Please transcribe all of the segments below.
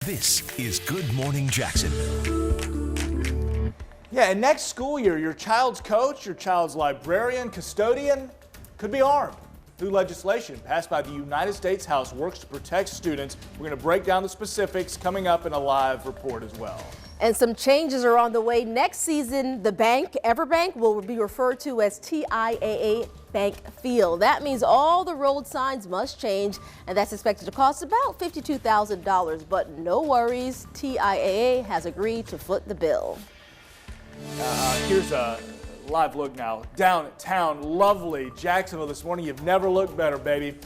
This is Good Morning Jacksonville. Yeah, and next school year, your child's coach, your child's librarian, custodian could be armed. New legislation passed by the United States House works to protect students. We're going to break down the specifics coming up in a live report as well. And some changes are on the way. Next season, the bank, Everbank, will be referred to as TIAA Bank Field. That means all the road signs must change, and that's expected to cost about $52,000. But no worries, TIAA has agreed to foot the bill. Here's a live look now. Downtown, lovely Jacksonville this morning. You've never looked better, baby.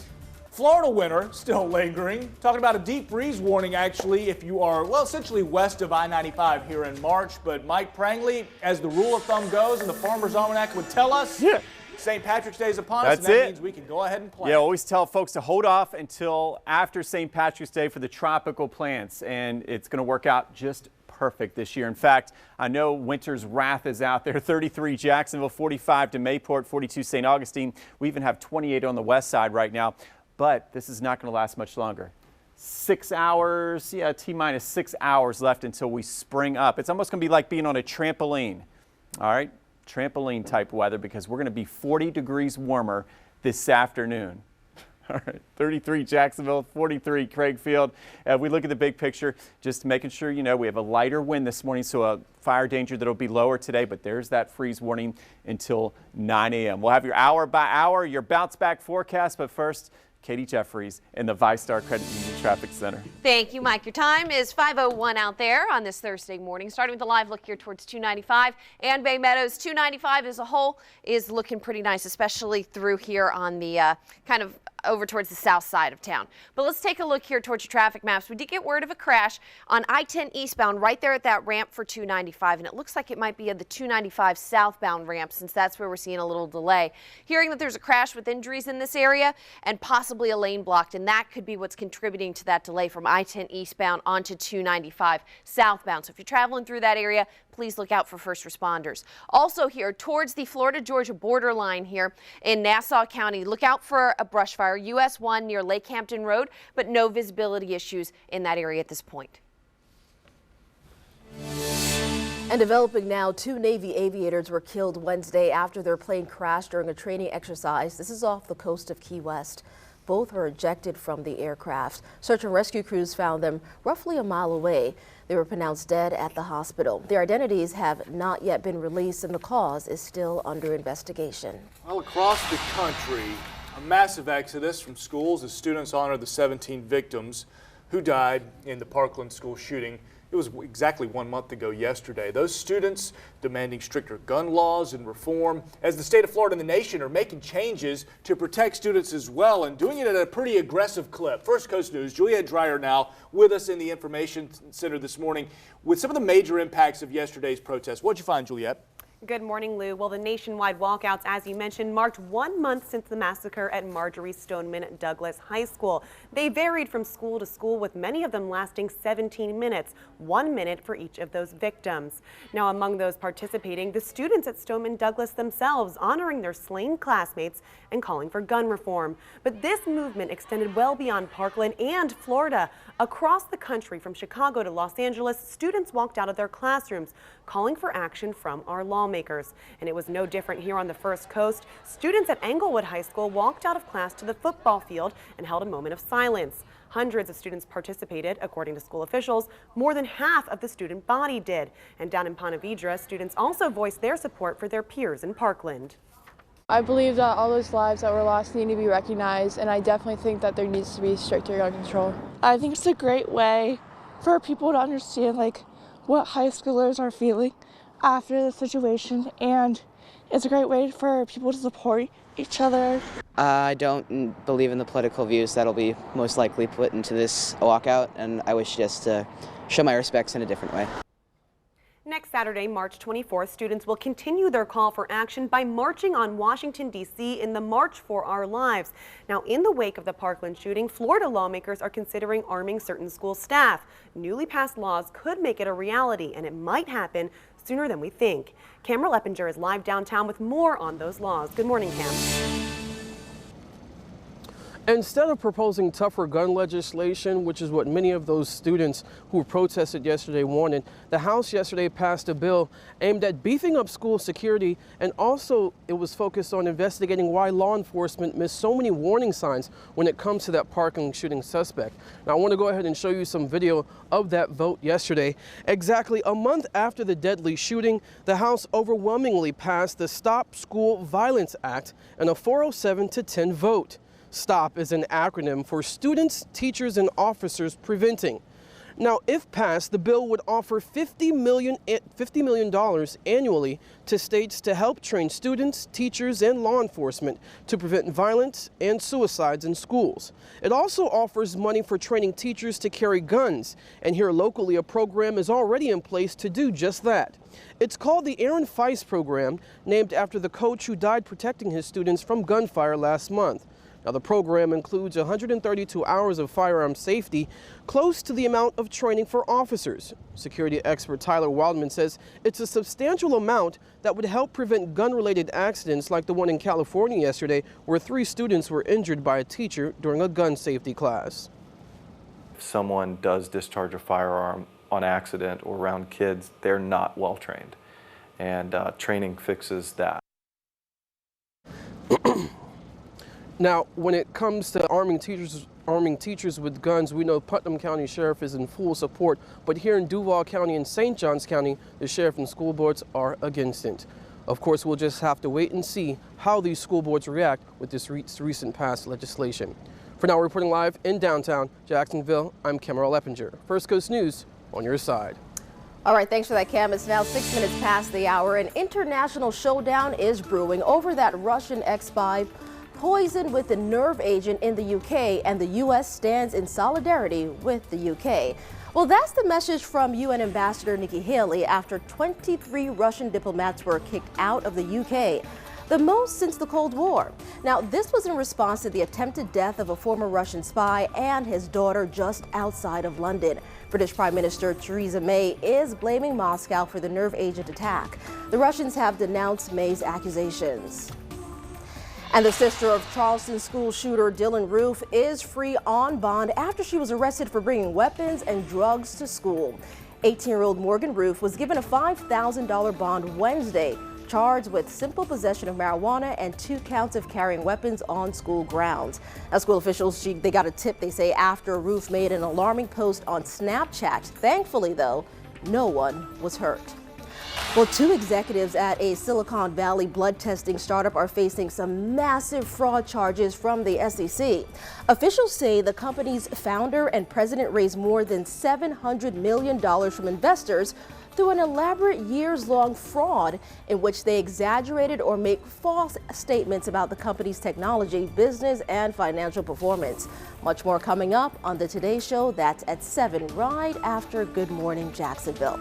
Florida winter still lingering. Talking about a deep freeze warning, actually, if you are, well, essentially west of I-95 here in March. But Mike Prangley, as the rule of thumb goes, and the Farmer's Almanac would tell us, St. Patrick's Day is upon us, and that means we can go ahead and plant. Yeah, always tell folks to hold off until after St. Patrick's Day for the tropical plants, and it's going to work out just perfect this year. In fact, I know winter's wrath is out there. 33 Jacksonville, 45 to Mayport, 42 St. Augustine. We even have 28 on the west side right now. But this is not going to last much longer. 6 hours, T-minus 6 hours left until we spring up. It's almost going to be like being on a trampoline. All right, trampoline type weather, because we're going to be 40 degrees warmer this afternoon. All right, 33 Jacksonville, 43 Craigfield. We look at the big picture, just making sure you know we have a lighter wind this morning, so a fire danger that'll be lower today, but there's that freeze warning until 9 a.m. We'll have your hour by hour, your bounce back forecast, but first, Katie Jeffries in the ViStar Credit Union Traffic Center. Thank you, Mike. Your time is 5:01 out there on this Thursday morning. Starting with a live look here towards 295 and Bay Meadows. 295 as a whole is looking pretty nice, especially through here on the kind of over towards the south side of town. But let's take a look here towards your traffic maps. We did get word of a crash on I-10 eastbound right there at that ramp for 295, and it looks like it might be at the 295 southbound ramp, since that's where we're seeing a little delay. Hearing that there's a crash with injuries in this area and possibly a lane blocked, and that could be what's contributing to that delay from I-10 eastbound onto 295 southbound. So if you're traveling through that area, please look out for first responders. Also here towards the Florida-Georgia borderline here in Nassau County, look out for a brush fire, US 1 near Lake Hampton Road, but no visibility issues in that area at this point. And developing now, 2 Navy aviators were killed Wednesday after their plane crashed during a training exercise. This is off the coast of Key West. Both were ejected from the aircraft. Search and rescue crews found them roughly a mile away. They were pronounced dead at the hospital. Their identities have not yet been released, and the cause is still under investigation. Well, across the country, a massive exodus from schools as students honor the 17 victims who died in the Parkland school shooting. It was exactly 1 month ago yesterday. Those students demanding stricter gun laws and reform, as the state of Florida and the nation are making changes to protect students as well, and doing it at a pretty aggressive clip. First Coast News, Juliette Dreyer now with us in the Information Center this morning with some of the major impacts of yesterday's protest. What'd you find, Juliette? Good morning, Lou. Well, the nationwide walkouts, as you mentioned, marked 1 month since the massacre at Marjorie Stoneman Douglas High School. They varied from school to school, with many of them lasting 17 minutes, 1 minute for each of those victims. Now, among those participating, the students at Stoneman Douglas themselves, honoring their slain classmates and calling for gun reform. But this movement extended well beyond Parkland and Florida. Across the country, from Chicago to Los Angeles, students walked out of their classrooms, calling for action from our lawmakers. And it was no different here on the First Coast. Students at Englewood High School walked out of class to the football field and held a moment of silence. Hundreds of students participated, according to school officials. More than half of the student body did. And down in Ponte Vedra, students also voiced their support for their peers in Parkland. I believe that all those lives that were lost need to be recognized, and I definitely think that there needs to be stricter gun control. I think it's a great way for people to understand what high schoolers are feeling after the situation, and it's a great way for people to support each other. I don't believe in the political views that'll be most likely put into this walkout, and I wish just to show my respects in a different way. Next Saturday, March 24th, students will continue their call for action by marching on Washington, D.C. in the March for Our Lives. Now, in the wake of the Parkland shooting, Florida lawmakers are considering arming certain school staff. Newly passed laws could make it a reality, and it might happen sooner than we think. Cameron Leppinger is live downtown with more on those laws. Good morning, Cam. Instead of proposing tougher gun legislation, which is what many of those students who protested yesterday wanted, the House yesterday passed a bill aimed at beefing up school security, and also it was focused on investigating why law enforcement missed so many warning signs when it comes to that parking shooting suspect. Now I want to go ahead and show you some video of that vote yesterday. Exactly a month after the deadly shooting, the House overwhelmingly passed the Stop School Violence Act in a 407-10 vote. STOP is an acronym for Students, Teachers, and Officers Preventing. Now, if passed, the bill would offer $50 million annually to states to help train students, teachers, and law enforcement to prevent violence and suicides in schools. It also offers money for training teachers to carry guns, and here locally a program is already in place to do just that. It's called the Aaron Feist Program, named after the coach who died protecting his students from gunfire last month. Now, the program includes 132 hours of firearm safety, close to the amount of training for officers. Security expert Tyler Wildman says it's a substantial amount that would help prevent gun-related accidents like the one in California yesterday, where 3 students were injured by a teacher during a gun safety class. If someone does discharge a firearm on accident or around kids, they're not well trained, and training fixes that. Now, when it comes to arming teachers with guns, we know Putnam County Sheriff is in full support, but here in Duval County and St. Johns County, the sheriff and school boards are against it. Of course, we'll just have to wait and see how these school boards react with this recent passed legislation. For now, reporting live in downtown Jacksonville, I'm Cameron Leppinger. First Coast News on your side. All right, thanks for that, Cam. It's now 6 minutes past the hour. An international showdown is brewing over that Russian ex-spy poisoned with a nerve agent in the UK, and the U.S. stands in solidarity with the UK. Well, that's the message from UN Ambassador Nikki Haley after 23 Russian diplomats were kicked out of the UK, the most since the Cold War. Now, this was in response to the attempted death of a former Russian spy and his daughter just outside of London. British Prime Minister Theresa May is blaming Moscow for the nerve agent attack. The Russians have denounced May's accusations. And the sister of Charleston school shooter Dylan Roof is free on bond after she was arrested for bringing weapons and drugs to school. 18-year-old Morgan Roof was given a $5,000 bond Wednesday, charged with simple possession of marijuana and 2 counts of carrying weapons on school grounds. Now, school officials, they got a tip, they say, after Roof made an alarming post on Snapchat. Thankfully, though, no one was hurt. Well, 2 executives at a Silicon Valley blood testing startup are facing some massive fraud charges from the SEC. Officials say the company's founder and president raised more than $700 million from investors through an elaborate years-long fraud in which they exaggerated or make false statements about the company's technology, business, and financial performance. Much more coming up on the Today Show. That's at 7, right after Good Morning Jacksonville.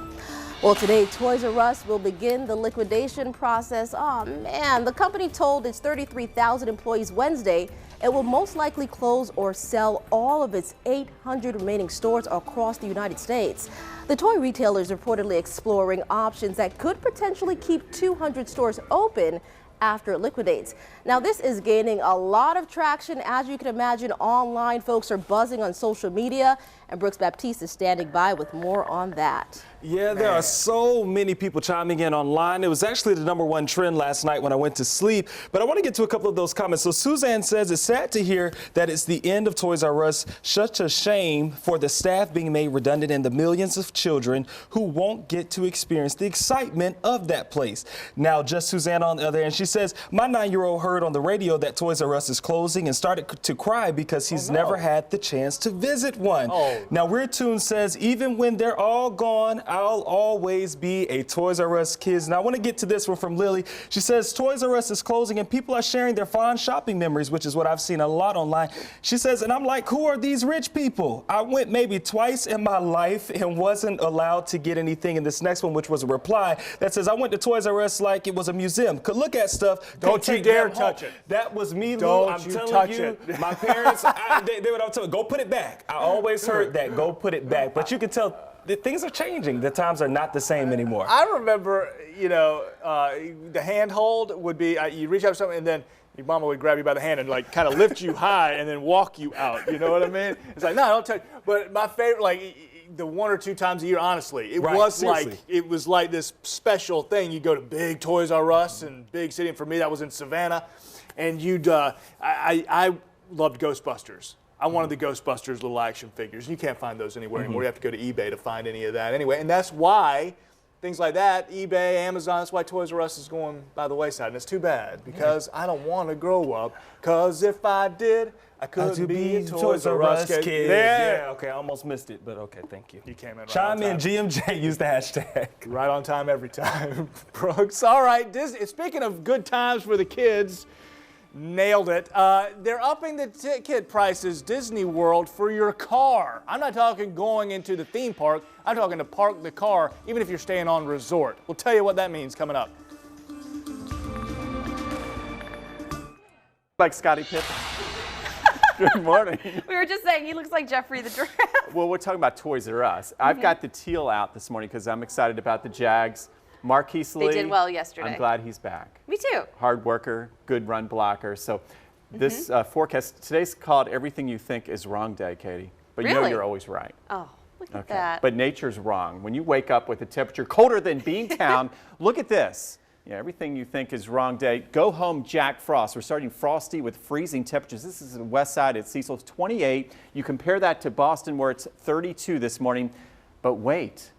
Well, today, Toys R Us will begin the liquidation process. Oh, man, the company told its 33,000 employees Wednesday it will most likely close or sell all of its 800 remaining stores across the United States. The toy retailer is reportedly exploring options that could potentially keep 200 stores open after it liquidates. Now, this is gaining a lot of traction. As you can imagine, online folks are buzzing on social media, and Brooks Baptiste is standing by with more on that. Yeah, there are so many people chiming in online. It was actually the #1 trend last night when I went to sleep. But I want to get to a couple of those comments. So Suzanne says it's sad to hear that it's the end of Toys R Us. Such a shame for the staff being made redundant and the millions of children who won't get to experience the excitement of that place. Now, just Suzanne on the other end, she says, my 9-year-old heard on the radio that Toys R Us is closing and started to cry because he's never had the chance to visit one. Now, Weird Tune says, even when they're all gone, I'll always be a Toys R Us kid. Now, I want to get to this one from Lily. She says, Toys R Us is closing and people are sharing their fond shopping memories, which is what I've seen a lot online. She says, and I'm like, who are these rich people? I went maybe twice in my life and wasn't allowed to get anything. In this next one, which was a reply that says, I went to Toys R Us like it was a museum. Could look at stuff. Don't you dare touch it. That was me, Lou. I'm telling you, my parents, they would always tell me, go put it back. I always heard that, go put it back. But you can tell things are changing. The times are not the same anymore. I remember, you know, the handhold would be, you reach out to someone and then your mama would grab you by the hand and like kind of lift you high and then walk you out. You know what I mean? It's like, no, don't touch. But my favorite, like the 1 or 2 times a year, honestly, it was like this special thing. You go to big Toys R Us in big city, and for me that was in Savannah, and I loved Ghostbusters. I wanted the Ghostbusters little action figures. You can't find those anywhere anymore. You have to go to eBay to find any of that anyway. And that's why things like that, eBay, Amazon, that's why Toys R Us is going by the wayside. And it's too bad because I don't want to grow up. Because if I did, I couldn't be a Toys R Us kid. Yeah, okay, I almost missed it, but okay, thank you. You came in right Chime on time. in, GMJ, use the hashtag. Right on time every time, Brooks. All right, Disney, speaking of good times for the kids, nailed it. They're upping the ticket prices, Disney World, for your car. I'm not talking going into the theme park. I'm talking to park the car, even if you're staying on resort. We'll tell you what that means coming up. Like Scottie Pippen. Good morning. We were just saying he looks like Jeffrey the Giraffe. Well, we're talking about Toys R Us. I've got the teal out this morning because I'm excited about the Jags. Marquise Lee. They did well yesterday. I'm glad he's back. Me too. Hard worker, good run blocker. So this forecast, today's called Everything You Think Is Wrong Day, Katie. But you know you're always right. Oh, look at that. But nature's wrong. When you wake up with a temperature colder than Beantown, look at this. Yeah, everything you think is wrong day. Go home, Jack Frost. We're starting frosty with freezing temperatures. This is the west side at Cecil, 28. You compare that to Boston where it's 32 this morning. But wait.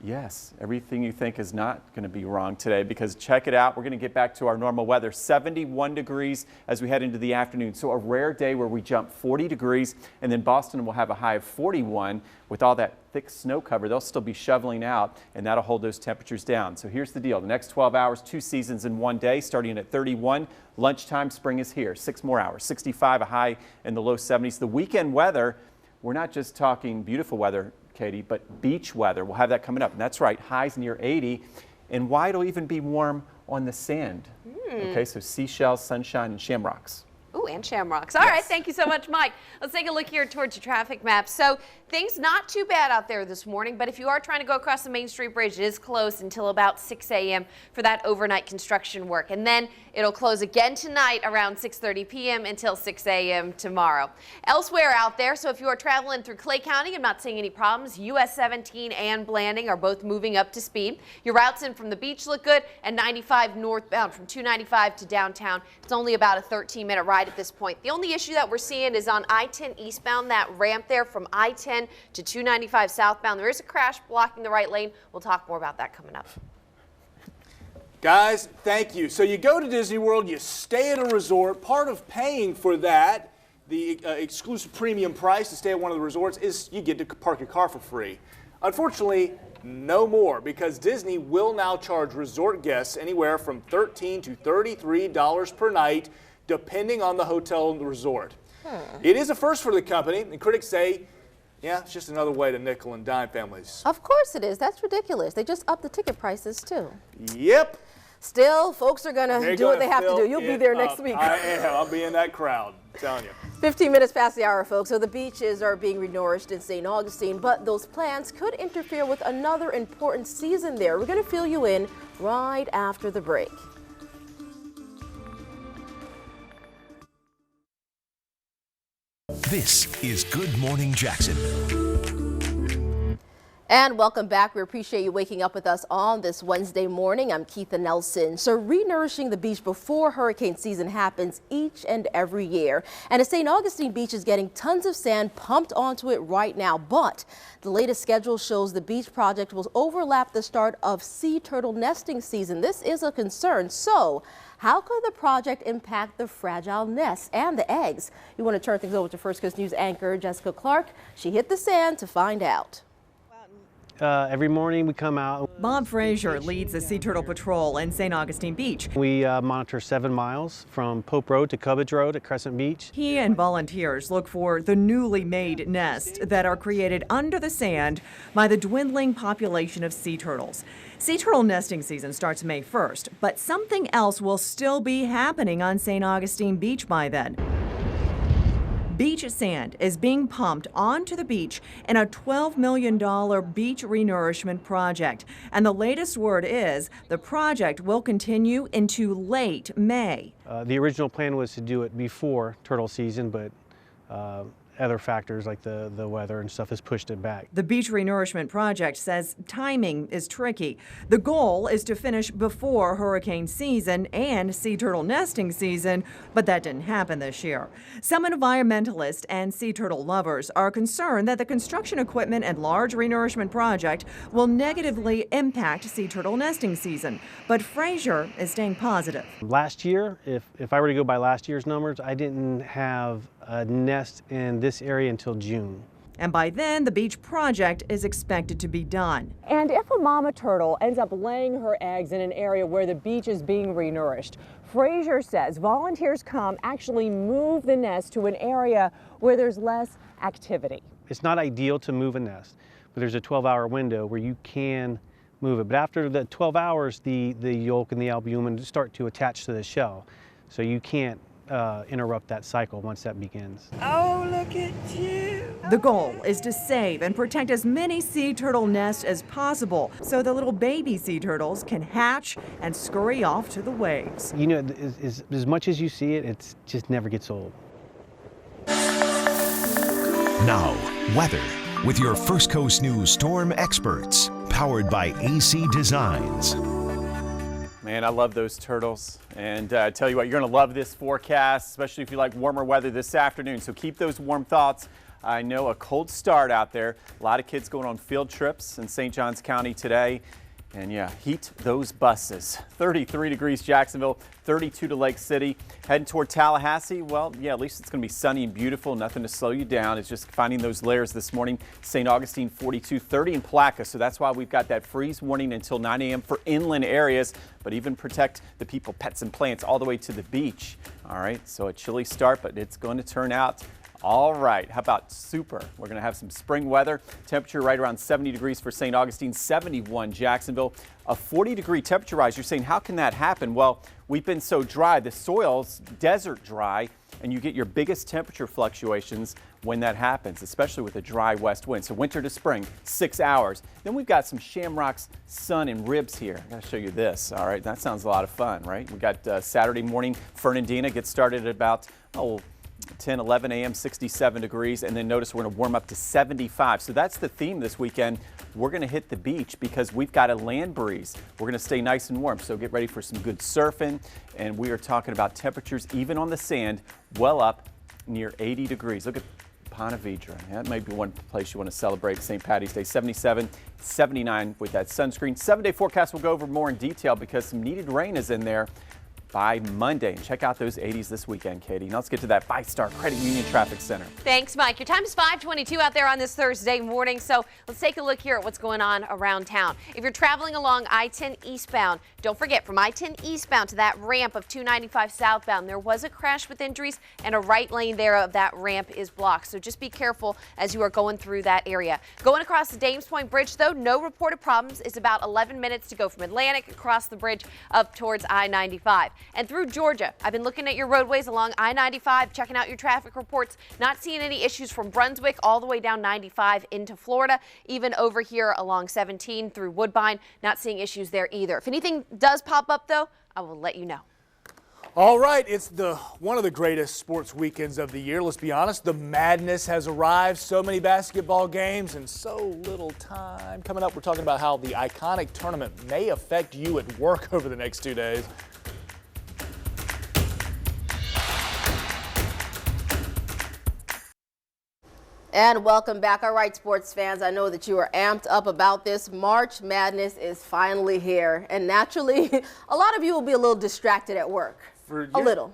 Yes, everything you think is not going to be wrong today because check it out. We're going to get back to our normal weather, 71 degrees as we head into the afternoon. So a rare day where we jump 40 degrees and then Boston will have a high of 41 with all that thick snow cover. They'll still be shoveling out and that'll hold those temperatures down. So here's the deal. The next 12 hours, 2 seasons in one day, starting at 31. Lunchtime, spring is here. 6 more hours, 65, a high in the low 70s. The weekend weather, we're not just talking beautiful weather, Katie, but beach weather. We'll have that coming up. And that's right, highs near 80. And why it'll even be warm on the sand. Okay, so seashells, sunshine, and shamrocks. Ooh, and shamrocks. All right, thank you so much, Mike. Let's take a look here towards your traffic map. So things not too bad out there this morning, but if you are trying to go across the Main Street Bridge, it is closed until about 6 a.m. for that overnight construction work. And then it'll close again tonight around 6:30 p.m. until 6 a.m. tomorrow. Elsewhere out there, so if you are traveling through Clay County, I'm not seeing any problems. US 17 and Blanding are both moving up to speed. Your routes in from the beach look good, and 95 northbound from 295 to downtown. It's only about a 13-minute ride at this point. The only issue that we're seeing is on I-10 eastbound, that ramp there from I-10 to 295 southbound. There is a crash blocking the right lane. We'll talk more about that coming up. Guys, thank you. So you go to Disney World, you stay at a resort. Part of paying for that, the exclusive premium price to stay at one of the resorts, is you get to park your car for free. Unfortunately, no more, because Disney will now charge resort guests anywhere from $13 to $33 per night, depending on the hotel and the resort. It is a first for the company, and critics say, yeah, it's just another way to nickel and dime families. Of course it is. That's ridiculous. They just upped the ticket prices too. Yep. Still, folks are going to do what they have to do. You'll be there next week. I am. I'll be in that crowd. I'm telling you. 15 minutes past the hour, folks. So the beaches are being renourished in St. Augustine, but those plans could interfere with another important season there. We're going to fill you in right after the break. This is Good Morning Jacksonville. And welcome back. We appreciate you waking up with us on this Wednesday morning. I'm Keitha Nelson. So renourishing the beach before hurricane season happens each and every year. And the St. Augustine beach is getting tons of sand pumped onto it right now. But the latest schedule shows the beach project will overlap the start of sea turtle nesting season. This is a concern. So how could the project impact the fragile nests and the eggs? You want to turn things over to First Coast News anchor Jessica Clark. She hit the sand to find out. Every morning we come out. Bob Frazier leads the Sea Turtle Patrol in St. Augustine Beach. We monitor 7 miles from Pope Road to Cubbage Road at Crescent Beach. He and volunteers look for the newly made nests that are created under the sand by the dwindling population of sea turtles. Sea turtle nesting season starts May 1st, but something else will still be happening on St. Augustine Beach by then. Beach sand is being pumped onto the beach in a $12 million beach renourishment project. And the latest word is the project will continue into late May. The original plan was to do it before turtle season, but other factors like the weather and stuff has pushed it back. The Beach Renourishment Project says timing is tricky. The goal is to finish before hurricane season and sea turtle nesting season, but that didn't happen this year. Some environmentalists and sea turtle lovers are concerned that the construction equipment and large renourishment project will negatively impact sea turtle nesting season. But Frazier is staying positive. Last year, if I were to go by last year's numbers, I didn't have a nest in this area until June. And by then, the beach project is expected to be done. And if a mama turtle ends up laying her eggs in an area where the beach is being renourished, Frazier says volunteers actually move the nest to an area where there's less activity. It's not ideal to move a nest, but there's a 12-hour window where you can move it. But after the 12 hours, the yolk and the albumin start to attach to the shell. So you can't interrupt that cycle once that begins. Oh, look at you. The goal is to save and protect as many sea turtle nests as possible so the little baby sea turtles can hatch and scurry off to the waves. You know, as much as you see it, it just never gets old. Now, weather with your First Coast News storm experts, powered by AC Designs. Man, I love those turtles. And I tell you what, you're going to love this forecast, especially if you like warmer weather this afternoon. So keep those warm thoughts. I know a cold start out there. A lot of kids going on field trips in St. Johns County today. And yeah, heat those buses. 33 degrees Jacksonville, 32 to Lake City. Heading toward Tallahassee, well, yeah, at least it's going to be sunny and beautiful. Nothing to slow you down. It's just finding those layers this morning. St. Augustine, 42, 30 in Placa. So that's why we've got that freeze warning until 9 a.m. for inland areas, but even protect the people, pets, and plants all the way to the beach. All right, so a chilly start, but it's going to turn out all right. How about super? We're going to have some spring weather. Temperature right around 70 degrees for St. Augustine, 71 Jacksonville. A 40-degree temperature rise. You're saying, how can that happen? Well, we've been so dry. The soil's desert dry, and you get your biggest temperature fluctuations when that happens, especially with a dry west wind. So winter to spring, 6 hours. Then we've got some shamrocks, sun, and ribs here. I got to show you this. All right, that sounds a lot of fun, right? We got Saturday morning. Fernandina gets started at about 10, 11 a.m., 67 degrees, and then notice we're going to warm up to 75. So that's the theme this weekend. We're going to hit the beach because we've got a land breeze. We're going to stay nice and warm, so get ready for some good surfing. And we are talking about temperatures, even on the sand, well up near 80 degrees. Look at Ponte Vedra. That might be one place you want to celebrate St. Patty's Day. 77, 79 with that sunscreen. 7-day forecast will go over more in detail because some needed rain is in there by Monday. And check out those 80s this weekend, Katie. Now let's get to that 5-Star Credit Union Traffic Center. Thanks, Mike. Your time is 5:22 out there on this Thursday morning. So let's take a look here at what's going on around town. If you're traveling along I-10 eastbound, don't forget from I-10 eastbound to that ramp of 295 southbound, there was a crash with injuries and a right lane there of that ramp is blocked. So just be careful as you are going through that area. Going across the Dames Point Bridge, though, no reported problems. It's about 11 minutes to go from Atlantic across the bridge up towards I-95. And through Georgia, I've been looking at your roadways along I-95, checking out your traffic reports, not seeing any issues from Brunswick all the way down 95 into Florida, even over here along 17 through Woodbine, not seeing issues there either. If anything does pop up, though, I will let you know. All right, it's one of the greatest sports weekends of the year. Let's be honest, the madness has arrived. So many basketball games and so little time. Coming up, we're talking about how the iconic tournament may affect you at work over the next 2 days. And welcome back. All right, sports fans, I know that you are amped up about this. March Madness is finally here. And naturally, a lot of you will be a little distracted at work. A little.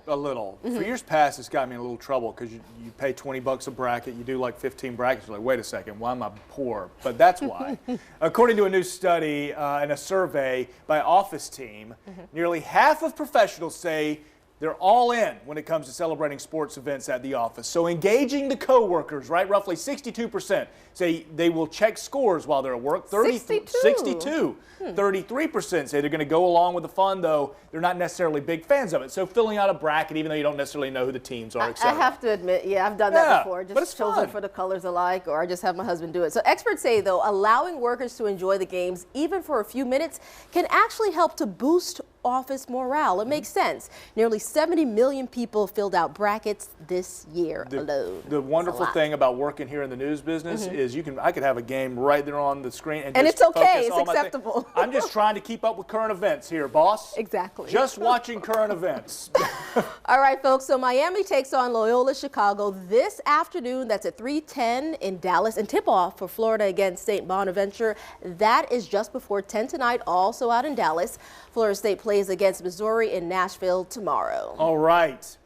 For years past, it's got me in a little trouble because you pay $20 a bracket, you do like 15 brackets, you're like, wait a second, why am I poor? But that's why. According to a new study and a survey by Office Team, nearly half of professionals say They're all in when it comes to celebrating sports events at the office. So engaging the coworkers, right? Roughly 62% say they will check scores while they're at work. 62. 33% say they're going to go along with the fun, though they're not necessarily big fans of it. So filling out a bracket, even though you don't necessarily know who the teams are, etc. I have to admit, yeah, I've done that before. Just chosen for the colors alike, or I just have my husband do it. So experts say, though, allowing workers to enjoy the games, even for a few minutes, can actually help to boost office morale. It makes sense. Nearly 70 million people filled out brackets this year alone. The wonderful thing about working here in the news business is I could have a game right there on the screen and it's just okay. focus It's on acceptable. I'm just trying to keep up with current events here, boss. Exactly. Just watching current events. All right, folks. So Miami takes on Loyola Chicago this afternoon. That's at 3:10 in Dallas, and tip-off for Florida against St. Bonaventure. That is just before 10 tonight, also out in Dallas. Florida State plays against Missouri in Nashville tomorrow. All right.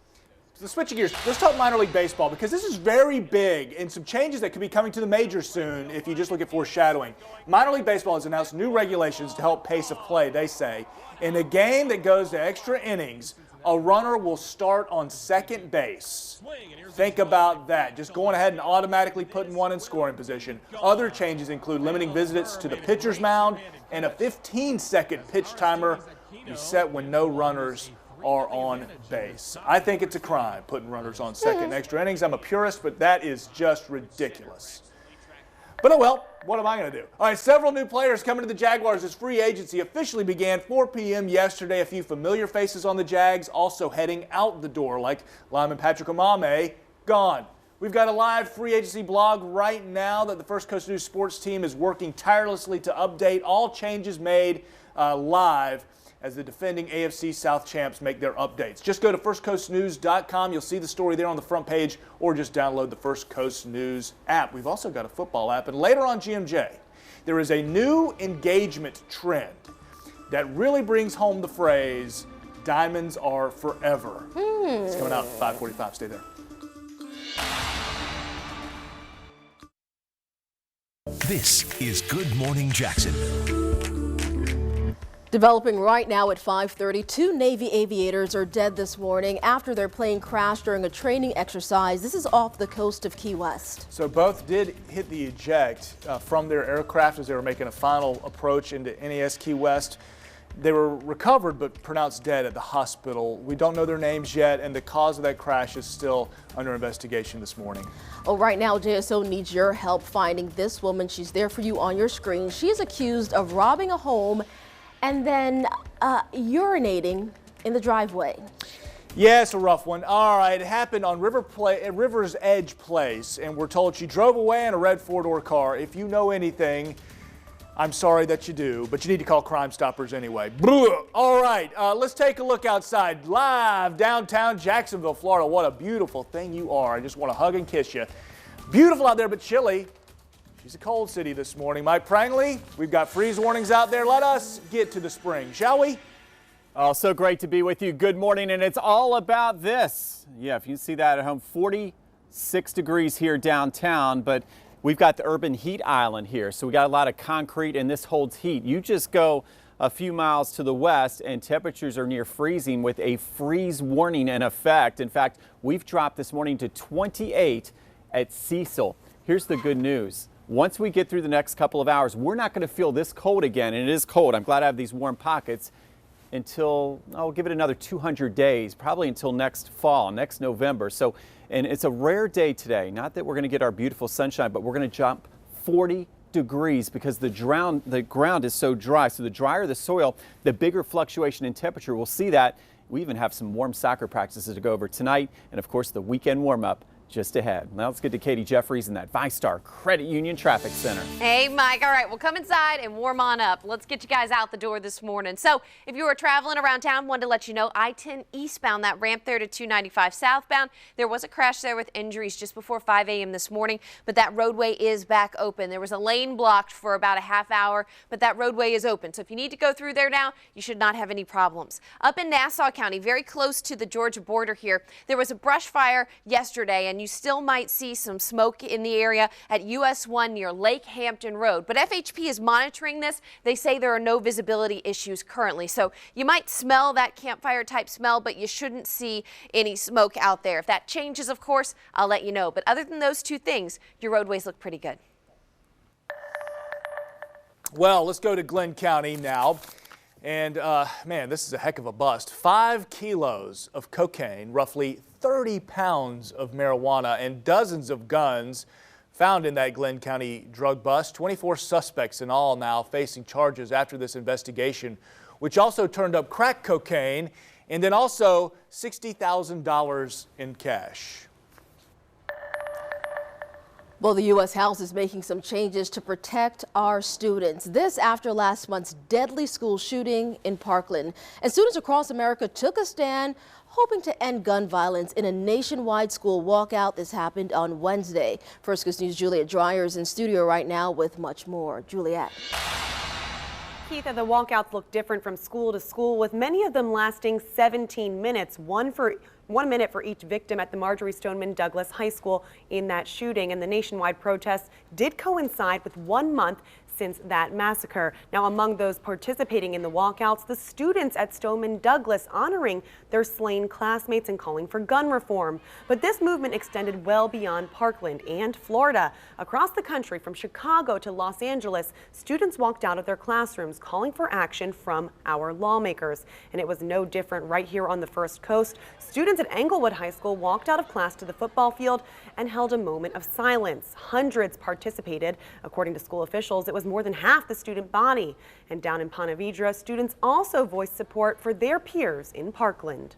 So switching gears, let's talk minor league baseball, because this is very big and some changes that could be coming to the majors soon if you just look at foreshadowing. Minor league baseball has announced new regulations to help pace of play, they say. In a game that goes to extra innings, a runner will start on second base. Think about that. Just going ahead and automatically putting one in scoring position. Other changes include limiting visits to the pitcher's mound and a 15-second pitch timer be set when no runners are on base. I think it's a crime putting runners on second extra innings. I'm a purist, but that is just ridiculous. But oh well, what am I going to do? All right, several new players coming to the Jaguars as free agency officially began 4 p.m. yesterday. A few familiar faces on the Jags also heading out the door, like lineman Patrick Omame, gone. We've got a live free agency blog right now that the First Coast News sports team is working tirelessly to update. All changes made live as the defending AFC South champs make their updates. Just go to firstcoastnews.com. You'll see the story there on the front page, or just download the First Coast News app. We've also got a football app. And later on GMJ, there is a new engagement trend that really brings home the phrase, diamonds are forever. It's coming out at 5:45. Stay there. This is Good Morning Jacksonville. Developing right now at 5:30, 2 Navy aviators are dead this morning after their plane crashed during a training exercise. This is off the coast of Key West. So both did hit the eject from their aircraft as they were making a final approach into NAS Key West. They were recovered but pronounced dead at the hospital. We don't know their names yet, and the cause of that crash is still under investigation this morning. Oh, right now, JSO needs your help finding this woman. She's there for you on your screen. She is accused of robbing a home and then urinating in the driveway. Yeah, it's a rough one. All right, it happened on River's Edge Place, and we're told she drove away in a red 4-door car. If you know anything, I'm sorry that you do, but you need to call Crime Stoppers anyway. All right, let's take a look outside. Live downtown Jacksonville, Florida. What a beautiful thing you are. I just want to hug and kiss you. Beautiful out there, but chilly. She's a cold city this morning. Mike Prangley, we've got freeze warnings out there. Let us get to the spring, shall we? Oh, so great to be with you. Good morning, and it's all about this. Yeah, if you see that at home, 46 degrees here downtown, but we've got the urban heat island here, so we got a lot of concrete, and this holds heat. You just go a few miles to the west, and temperatures are near freezing with a freeze warning in effect. In fact, we've dropped this morning to 28 at Cecil. Here's the good news. Once we get through the next couple of hours, we're not going to feel this cold again, and it is cold. I'm glad I have these warm pockets until, I'll give it another 200 days, probably until next fall, next November. So, and it's a rare day today. Not that we're going to get our beautiful sunshine, but we're going to jump 40 degrees because the ground is so dry. So the drier the soil, the bigger fluctuation in temperature. We'll see that. We even have some warm soccer practices to go over tonight, and of course the weekend warm-up just ahead. Now let's get to Katie Jeffries in that ViStar Credit Union Traffic Center. Hey, Mike. All right, well, come inside and warm on up. Let's get you guys out the door this morning. So if you were traveling around town, wanted to let you know I-10 eastbound, that ramp there to 295 southbound, there was a crash there with injuries just before 5 a.m. this morning, but that roadway is back open. There was a lane blocked for about a half hour, but that roadway is open. So if you need to go through there now, you should not have any problems. Up in Nassau County, very close to the Georgia border here, there was a brush fire yesterday, and and you still might see some smoke in the area at US 1 near Lake Hampton Road. But FHP is monitoring this. They say there are no visibility issues currently. So you might smell that campfire type smell, but you shouldn't see any smoke out there. If that changes, of course, I'll let you know. But other than those two things, your roadways look pretty good. Well, let's go to Glenn County now. And man, this is a heck of a bust. 5 kilos of cocaine, roughly 30 pounds of marijuana, and dozens of guns found in that Glenn County drug bust. 24 suspects in all now facing charges after this investigation, which also turned up crack cocaine and then also $60,000 in cash. Well, the U.S. House is making some changes to protect our students. This after last month's deadly school shooting in Parkland. And students across America took a stand hoping to end gun violence in a nationwide school walkout. This happened on Wednesday. First Coast News' Juliet Dreyer is in studio right now with much more. Juliet. Keith, the walkouts look different from school to school, with many of them lasting 17 minutes, 1 minute for each victim at the Marjory Stoneman Douglas High School in that shooting. And the nationwide protests did coincide with 1 month since that massacre. Now, among those participating in the walkouts, the students at Stoneman Douglas honoring their slain classmates and calling for gun reform. But this movement extended well beyond Parkland and Florida. Across the country, from Chicago to Los Angeles, students walked out of their classrooms calling for action from our lawmakers. And it was no different right here on the First Coast. Students at Englewood High School walked out of class to the football field and held a moment of silence. Hundreds participated. According to school officials, it was more than half the student body. And down in Ponte Vedra, students also voiced support for their peers in Parkland.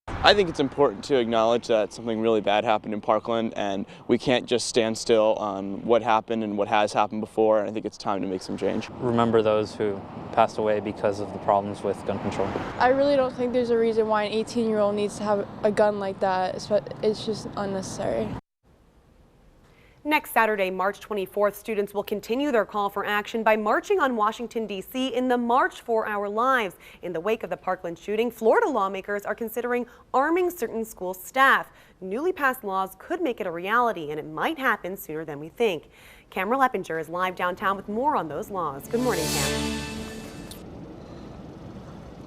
I think it's important to acknowledge that something really bad happened in Parkland, and we can't just stand still on what happened and what has happened before. And I think it's time to make some change. Remember those who passed away because of the problems with gun control. I really don't think there's a reason why an 18-year-old needs to have a gun like that. It's just unnecessary. Next Saturday, March 24th, students will continue their call for action by marching on Washington, D.C. in the March for Our Lives. In the wake of the Parkland shooting, Florida lawmakers are considering arming certain school staff. Newly passed laws could make it a reality, and it might happen sooner than we think. Cameron Leppinger is live downtown with more on those laws. Good morning, Cam.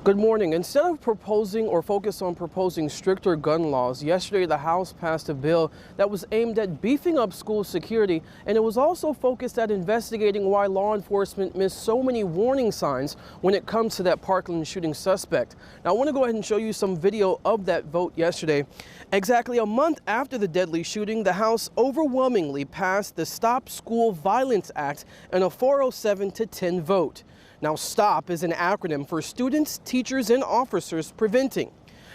Good morning. Instead of proposing stricter gun laws, yesterday the House passed a bill that was aimed at beefing up school security, and it was also focused at investigating why law enforcement missed so many warning signs when it comes to that Parkland shooting suspect. Now, I want to go ahead and show you some video of that vote yesterday. Exactly a month after the deadly shooting, the House overwhelmingly passed the Stop School Violence Act in a 407-10 vote. Now, STOP is an acronym for Students, Teachers, and Officers Preventing.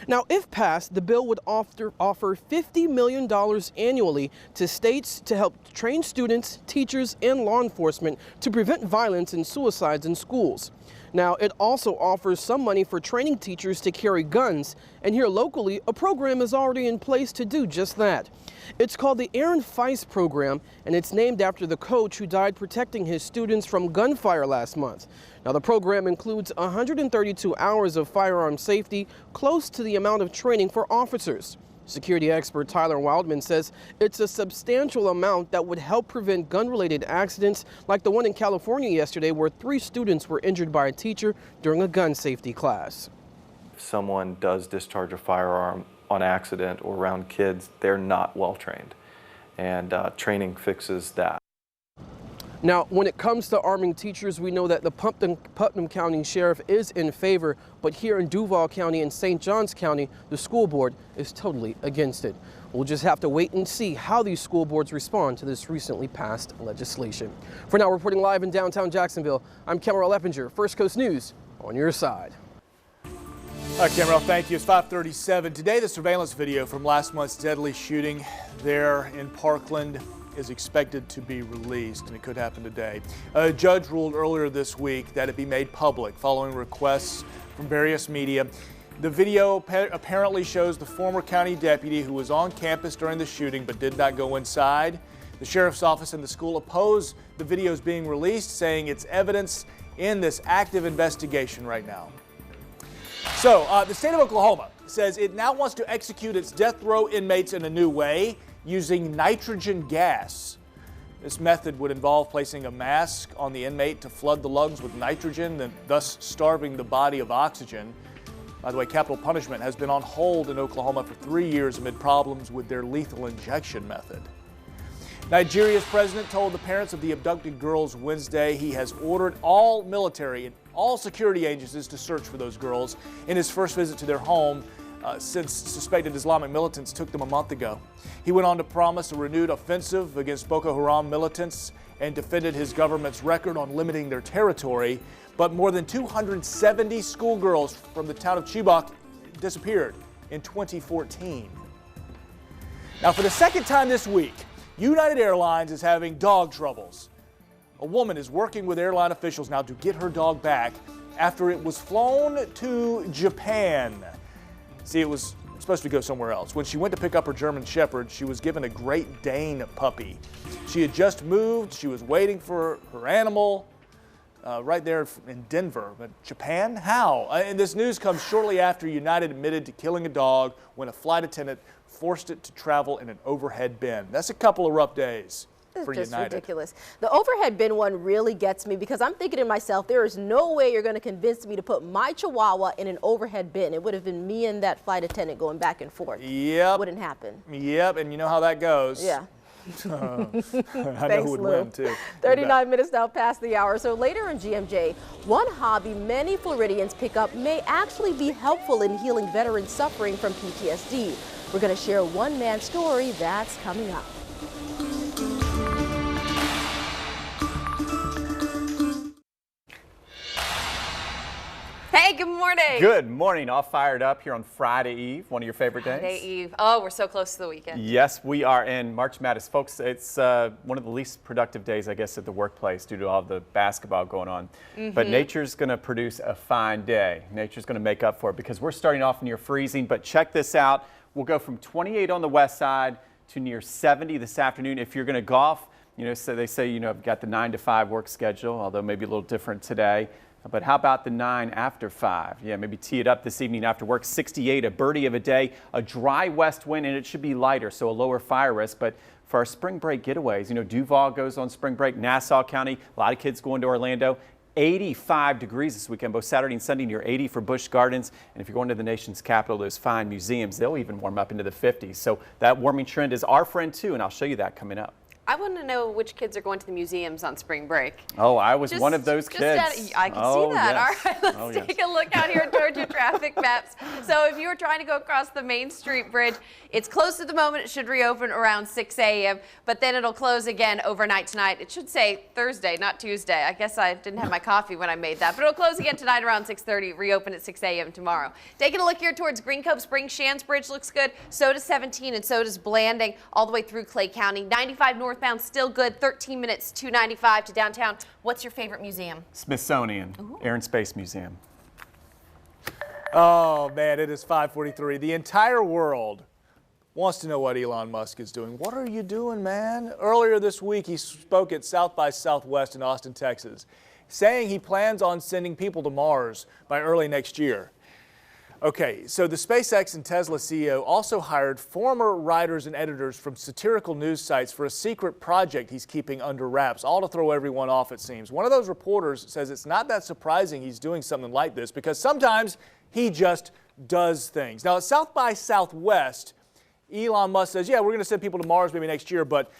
Now, if passed, the bill would offer $50 million annually to states to help train students, teachers, and law enforcement to prevent violence and suicides in schools. Now, it also offers some money for training teachers to carry guns, and here locally, a program is already in place to do just that. It's called the Aaron Feist Program, and it's named after the coach who died protecting his students from gunfire last month. Now, the program includes 132 hours of firearm safety, close to the amount of training for officers. Security expert Tyler Wildman says it's a substantial amount that would help prevent gun-related accidents like the one in California yesterday where 3 students were injured by a teacher during a gun safety class. If someone does discharge a firearm on accident or around kids, they're not well trained, and training fixes that. Now, when it comes to arming teachers, we know that the Putnam County Sheriff is in favor, but here in Duval County and St. Johns County, the school board is totally against it. We'll just have to wait and see how these school boards respond to this recently passed legislation. For now, reporting live in downtown Jacksonville, I'm Cameron Leppinger, First Coast News, on your side. All right, Cameron, thank you. It's 5:37. Today, the surveillance video from last month's deadly shooting there in Parkland is expected to be released, and it could happen today. A judge ruled earlier this week that it be made public following requests from various media. The video apparently shows the former county deputy who was on campus during the shooting but did not go inside. The sheriff's office and the school oppose the videos being released, saying it's evidence in this active investigation right now. So the state of Oklahoma says it now wants to execute its death row inmates in a new way using nitrogen gas. This method would involve placing a mask on the inmate to flood the lungs with nitrogen, and thus starving the body of oxygen. By the way, capital punishment has been on hold in Oklahoma for 3 years amid problems with their lethal injection method. Nigeria's president told the parents of the abducted girls Wednesday he has ordered all military and all security agencies to search for those girls in his first visit to their home since suspected Islamic militants took them a month ago. He went on to promise a renewed offensive against Boko Haram militants and defended his government's record on limiting their territory. But more than 270 schoolgirls from the town of Chibok disappeared in 2014. Now, for the second time this week, United Airlines is having dog troubles. A woman is working with airline officials now to get her dog back after it was flown to Japan. See, it was supposed to go somewhere else. When she went to pick up her German Shepherd, she was given a Great Dane puppy. She had just moved. She was waiting for her animal right there in Denver. But Japan? How? And this news comes shortly after United admitted to killing a dog when a flight attendant forced it to travel in an overhead bin. That's a couple of rough days for It's just United. ridiculous. The overhead bin one really gets me because I'm thinking to myself, there is no way you're going to convince me to put my Chihuahua in an overhead bin. It would have been me and that flight attendant going back and forth. Yep. Wouldn't happen. Yep, and you know how that goes. Yeah. I know Thanks, who would Lou. win, too. 39 minutes now past the hour. So later in GMJ, one hobby many Floridians pick up may actually be helpful in healing veterans suffering from PTSD. We're going to share one man's story that's coming up. Hey, good morning. Good morning. All fired up here on Friday Eve, one of your favorite days. Friday Eve. Oh, we're so close to the weekend. Yes, we are in March Madness. Folks, it's one of the least productive days, I guess, at the workplace due to all the basketball going on. But nature's going to produce a fine day. Nature's going to make up for it because we're starting off near freezing. But check this out. We'll go from 28 on the west side to near 70 this afternoon. If you're going to golf, you know, so they say, you know, I've got the 9 to 5 work schedule, although maybe a little different today. But how about the 9 after 5? Yeah, maybe tee it up this evening after work. 68, a birdie of a day, a dry west wind, and it should be lighter, so a lower fire risk. But for our spring break getaways, you know, Duval goes on spring break, Nassau County, a lot of kids going to Orlando. 85 degrees this weekend, both Saturday and Sunday, near 80 for Busch Gardens. And if you're going to the nation's capital, those fine museums, they'll even warm up into the 50s. So that warming trend is our friend too, and I'll show you that coming up. I want to know which kids are going to the museums on spring break. Oh, I was one of those kids. I can see that. Yes. All right, let's take a look out here towards your traffic maps. So if you were trying to go across the Main Street Bridge, it's closed at the moment. It should reopen around 6 a.m., but then it'll close again overnight tonight. It should say Thursday, not Tuesday. I guess I didn't have my coffee when I made that, but it'll close again tonight around 6:30, reopen at 6 a.m. tomorrow. Taking a look here towards Green Cove Springs, Shands Bridge looks good. So does 17 and so does Blanding all the way through Clay County. 95 northbound still good. 13 minutes, 295 to downtown. What's your favorite museum? Smithsonian, Air and Space Museum. Oh, man, it is 5:43. The entire world wants to know what Elon Musk is doing. What are you doing, man? Earlier this week, he spoke at South by Southwest in Austin, Texas, saying he plans on sending people to Mars by early next year. Okay, so the SpaceX and Tesla CEO also hired former writers and editors from satirical news sites for a secret project he's keeping under wraps, all to throw everyone off, it seems. One of those reporters says it's not that surprising he's doing something like this because sometimes he just does things. Now, at South by Southwest, Elon Musk says, yeah, we're going to send people to Mars maybe next year, but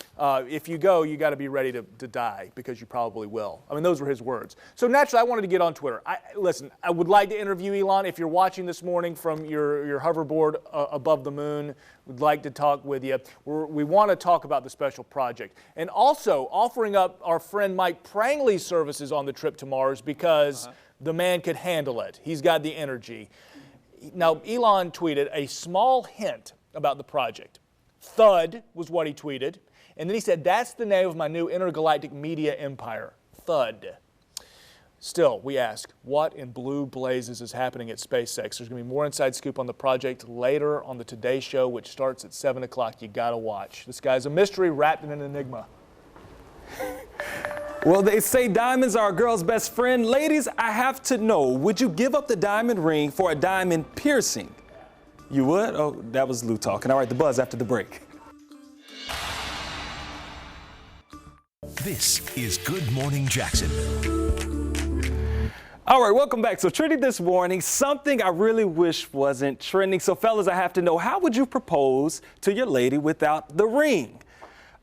if you go, you got to be ready to die because you probably will. I mean, those were his words. So naturally, I wanted to get on Twitter. Listen, I would like to interview Elon. If you're watching this morning from your hoverboard above the moon, we'd like to talk with you. We want to talk about the special project. And also offering up our friend Mike Prangley's services on the trip to Mars because the man could handle it. He's got the energy. Now, Elon tweeted a small hint about the project. Thud was what he tweeted. And then he said, that's the name of my new intergalactic media empire, Thud. Still, we ask, what in blue blazes is happening at SpaceX? There's going to be more inside scoop on the project later on the Today Show, which starts at 7 o'clock. You got to watch. This guy's a mystery wrapped in an enigma. Well, they say diamonds are a girl's best friend. Ladies, I have to know, would you give up the diamond ring for a diamond piercing? You would? Oh, that was Lou talking. All right, the buzz after the break. This is Good Morning Jacksonville. All right, welcome back. So trending this morning, something I really wish wasn't trending. So fellas, I have to know, how would you propose to your lady without the ring?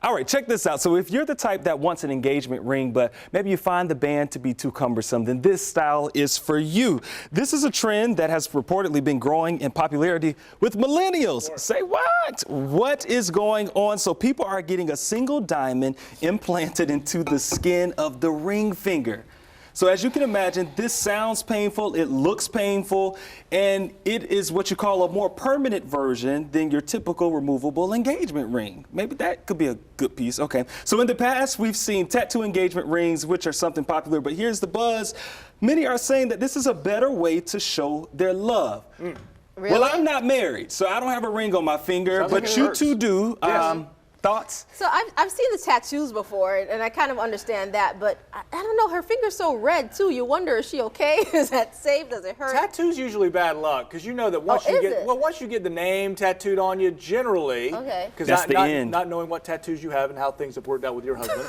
All right, check this out. So if you're the type that wants an engagement ring, but maybe you find the band to be too cumbersome, then this style is for you. This is a trend that has reportedly been growing in popularity with millennials. Say what? What is going on? So people are getting a single diamond implanted into the skin of the ring finger. So as you can imagine, this sounds painful, it looks painful, and it is what you call a more permanent version than your typical removable engagement ring. Maybe that could be a good piece. Okay. So in the past, we've seen tattoo engagement rings, which are something popular, but here's the buzz. Many are saying that this is a better way to show their love. Really? Well, I'm not married, so I don't have a ring on my finger, but you two do. Yes. Thoughts? So I've seen the tattoos before, and I kind of understand that, but I don't know, her finger's so red too. You wonder, is she okay? Is that safe? Does it hurt? Tattoos usually bad luck, because you know that once once you get the name tattooed on you, generally, because not knowing what tattoos you have and how things have worked out with your husband.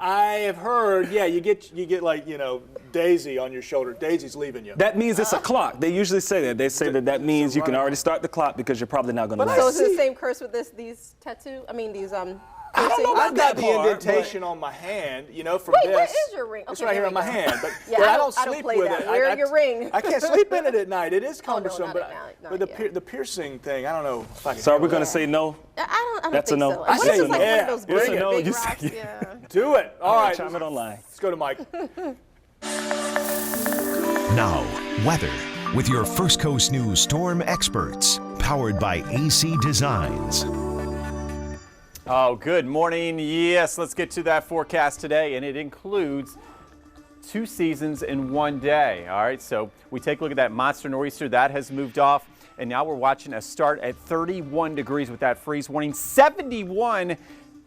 I have heard, yeah, you get like, you know, Daisy on your shoulder. Daisy's leaving you. That means it's a clock. They usually say that. They say that means you can already start the clock because you're probably not going to last. So is it the same curse with these tattoo? I mean, these I don't know about that the indentation on my hand, you know, from this. Wait, where is your ring? It's Okay, right here on my hand, but, yeah, but I don't sleep play with that. it. Where's your ring? I can't sleep in it at night. It is cumbersome, not but, at night, but the piercing thing, I don't know if I can. So are we going to say no? I don't That's think a no. so. I What if say it's like no. one of those It's a big, no. big You rocks? say Yeah. Do it. All right. Chime it online. Let's go to Mike. Now, weather with your First Coast News storm experts, powered by AC Designs. Oh, good morning. Yes, let's get to that forecast today, and it includes 2 seasons in one day. All right, so we take a look at that monster nor'easter that has moved off, and now we're watching a start at 31 degrees with that freeze warning. 71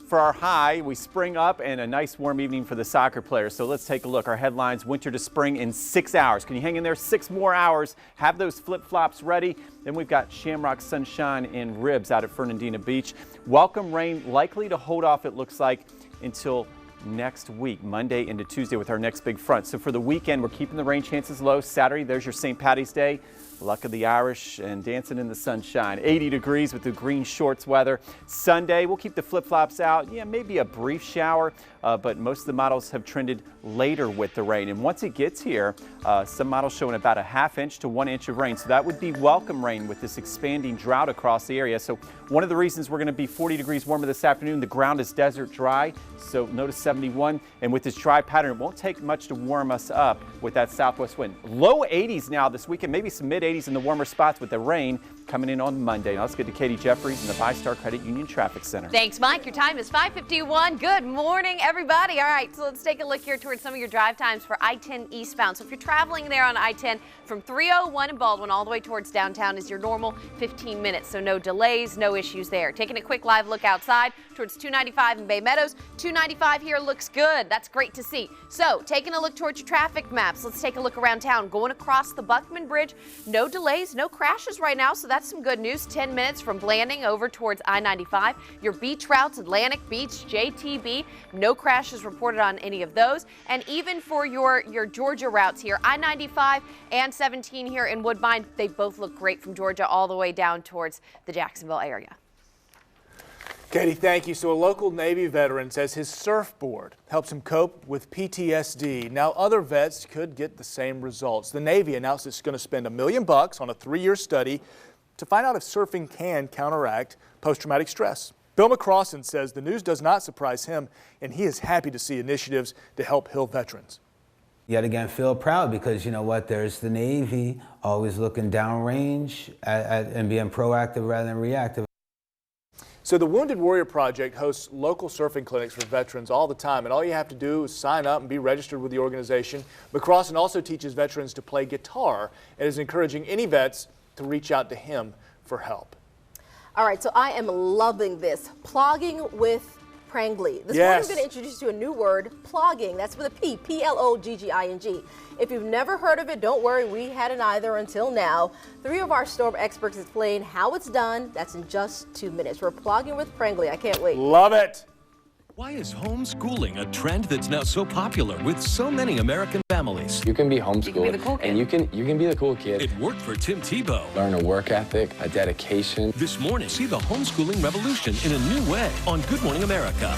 for our high. We spring up, and a nice warm evening for the soccer players. So let's take a look. Our headlines: winter to spring in 6 hours. Can you hang in there 6 more hours? Have those flip-flops ready. Then we've got shamrock sunshine and ribs out at Fernandina Beach. Welcome rain likely to hold off, it looks like, until next week, Monday into Tuesday, with our next big front. So for the weekend, we're keeping the rain chances low. Saturday, there's your St. Patty's Day. Luck of the Irish and dancing in the sunshine. 80 degrees with the green shorts weather. Sunday, we'll keep the flip-flops out. Yeah, maybe a brief shower, but most of the models have trended later with the rain. And once it gets here, some models showing about a ½ inch to 1 inch of rain. So that would be welcome rain with this expanding drought across the area. So one of the reasons we're going to be 40 degrees warmer this afternoon, the ground is desert dry. So notice 71. And with this dry pattern, it won't take much to warm us up with that southwest wind. Low 80s now this weekend, maybe some mid-80s in the warmer spots with the rain coming in on Monday. Now let's get to Katie Jeffries in the VyStar Credit Union Traffic Center. Thanks, Mike. Your time is 5:51. Good morning, everybody. All right, so let's take a look here towards some of your drive times for I-10 eastbound. So if you're traveling there on I-10 from 301 in Baldwin all the way towards downtown is your normal 15 minutes. So no delays, no issues there. Taking a quick live look outside towards 295 in Bay Meadows. 295 here looks good. That's great to see. So taking a look towards your traffic maps, let's take a look around town. Going across the Buckman Bridge, no delays, no crashes right now. So that's some good news. 10 minutes from Blanding over towards I-95. Your beach routes, Atlantic Beach, JTB, no crashes reported on any of those. And even for your Georgia routes here, I-95 and 17 here in Woodbine, they both look great from Georgia all the way down towards the Jacksonville area. Katie, thank you. So a local Navy veteran says his surfboard helps him cope with PTSD. Now other vets could get the same results. The Navy announced it's going to spend $1 million on a 3-year study to find out if surfing can counteract post-traumatic stress. Bill McCrossan says the news does not surprise him, and he is happy to see initiatives to help heal veterans. Yet again, feel proud because you know what, there's the Navy always looking downrange and being proactive rather than reactive. So the Wounded Warrior Project hosts local surfing clinics for veterans all the time, and all you have to do is sign up and be registered with the organization. McCrossan also teaches veterans to play guitar and is encouraging any vets to reach out to him for help. All right, so I am loving this. Plogging with Prangley. This morning Yes. I'm going to introduce you to a new word, plogging. That's with a P, P-L-O-G-G-I-N-G. If you've never heard of it, don't worry, we hadn't either until now. 3 of our storm experts explain how it's done. That's in just 2 minutes. We're plogging with Prangley. I can't wait. Love it. Why is homeschooling a trend that's now so popular with so many American families? You can be homeschooled and you can be the cool kid. It worked for Tim Tebow. Learn a work ethic, a dedication. This morning, see the homeschooling revolution in a new way on Good Morning America.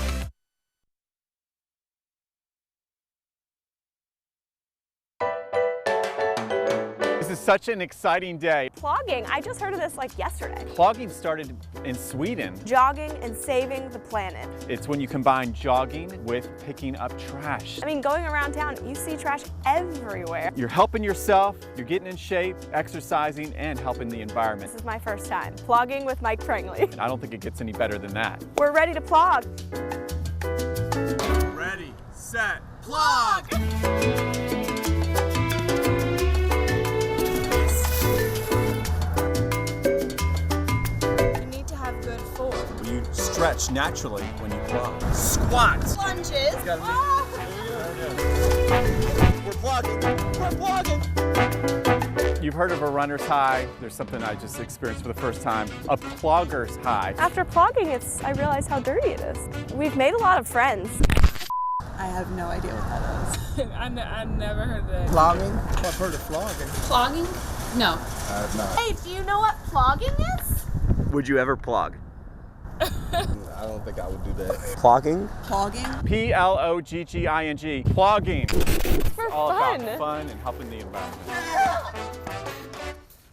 This is such an exciting day. Plogging, I just heard of this like yesterday. Plogging started in Sweden. Jogging and saving the planet. It's when you combine jogging with picking up trash. I mean, going around town, you see trash everywhere. You're helping yourself, you're getting in shape, exercising, and helping the environment. This is my first time. Plogging with Mike Prangley. And I don't think it gets any better than that. We're ready to plog. Ready, set, plog! You stretch naturally when you plug. Squats. Lunges. We're plugging. We're plugging. You've heard of a runner's high. There's something I just experienced for the first time. A plogger's high. After plogging, I realize how dirty it is. We've made a lot of friends. I have no idea what that is. I never heard of that. Plogging? I've heard of flogging. Flogging? No. I have not. Hey, do you know what plogging is? Would you ever plog? I don't think I would do that. Plogging? Plogging? P-L-O-G-G-I-N-G. Plogging. For all fun. about fun and helping the environment.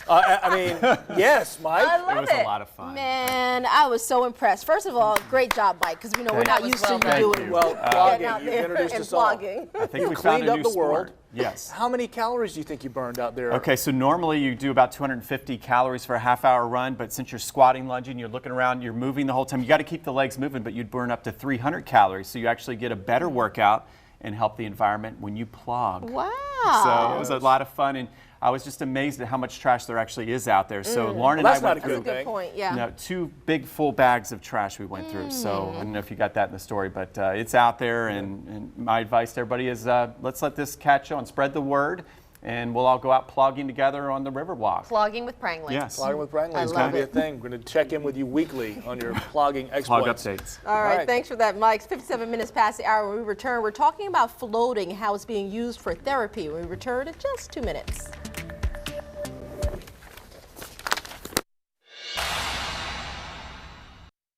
I mean, yes, Mike. I love it was a lot of fun. Man, I was so impressed. First of all, great job, Mike, because we know we're not used to you doing Well, getting plogging, out you've there introduced and us all. plogging. I think You we found cleaned a up new the sport. world. Yes. How many calories do you think you burned out there? Okay, so normally you do about 250 calories for a half-hour run, but since you're squatting, lunging, you're looking around, you're moving the whole time, you got to keep the legs moving, but you'd burn up to 300 calories, so you actually get a better workout and help the environment when you plog. Wow. So it was a lot of fun, and I was just amazed at how much trash there actually is out there. So Lauren and Well, that's I not went a through good thing. Point, yeah. 2 big full bags of trash we went through. So I don't know if you got that in the story, but it's out there. And my advice to everybody is let's let this catch on, spread the word, and we'll all go out plogging together on the Riverwalk. Plogging with Prangley. Yes. Plogging with Prangley is going to be a thing. We're going to check in with you weekly on your plogging Plog exploits. updates. All right, thanks for that, Mike. It's 57 minutes past the hour. When we return, we're talking about floating, how it's being used for therapy. When we return in just 2 minutes.